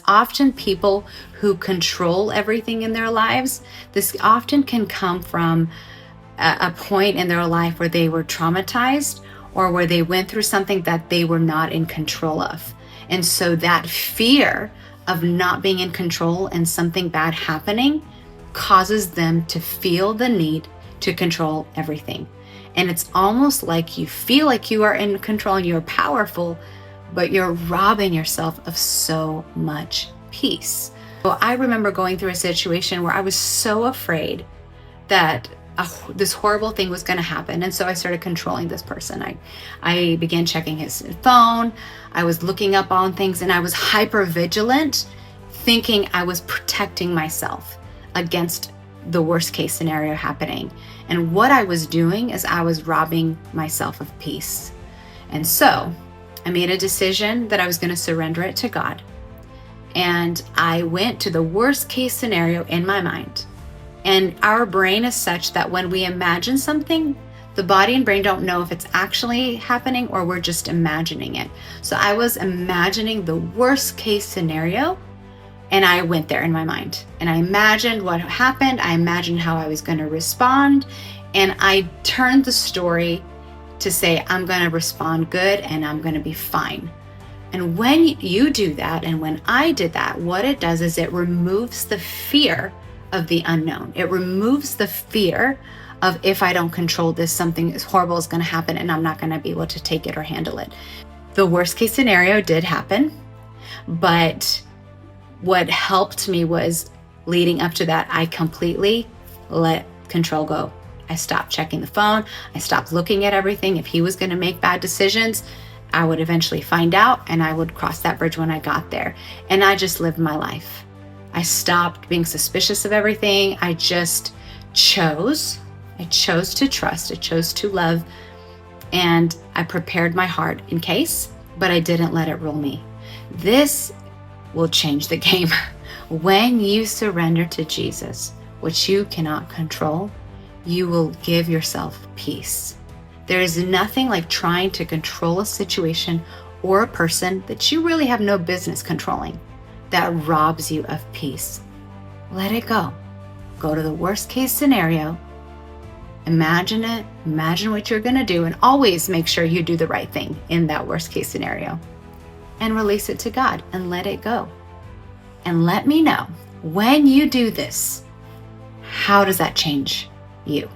often people who control everything in their lives. This often can come from a point in their life where they were traumatized or where they went through something that they were not in control of. And so that fear of not being in control and something bad happening causes them to feel the need to control everything. And it's almost like you feel like you are in control and you're powerful, but you're robbing yourself of so much peace. So I remember going through a situation where I was so afraid that this horrible thing was going to happen. And so I started controlling this person. I began checking his phone. I was looking up on things, and I was hyper vigilant, thinking I was protecting myself against the worst case scenario happening. And what I was doing is I was robbing myself of peace. And so I made a decision that I was going to surrender it to God. And I went to the worst case scenario in my mind. And our brain is such that when we imagine something, the body and brain don't know if it's actually happening or we're just imagining it. So I was imagining the worst case scenario, and I went there in my mind. And I imagined what happened. I imagined how I was going to respond. And I turned the story to say, I'm going to respond good and I'm going to be fine. And when you do that, and when I did that, what it does is it removes the fear of the unknown. It removes the fear of, if I don't control this, something horrible is going to happen and I'm not going to be able to take it or handle it. The worst case scenario did happen, but what helped me was, leading up to that, I completely let control go. I stopped checking the phone. I stopped looking at everything. If he was going to make bad decisions, I would eventually find out, and I would cross that bridge when I got there. And I just lived my life. I stopped being suspicious of everything. I just chose. I chose to trust. I chose to love. And I prepared my heart in case, but I didn't let it rule me. This will change the game. When you surrender to Jesus, which you cannot control, you will give yourself peace. There is nothing like trying to control a situation or a person that you really have no business controlling, that robs you of peace. Let it go. Go to the worst case scenario. Imagine it. Imagine what you're going to do, and always make sure you do the right thing in that worst case scenario. And release it to God and let it go. And let me know, when you do this, how does that change you?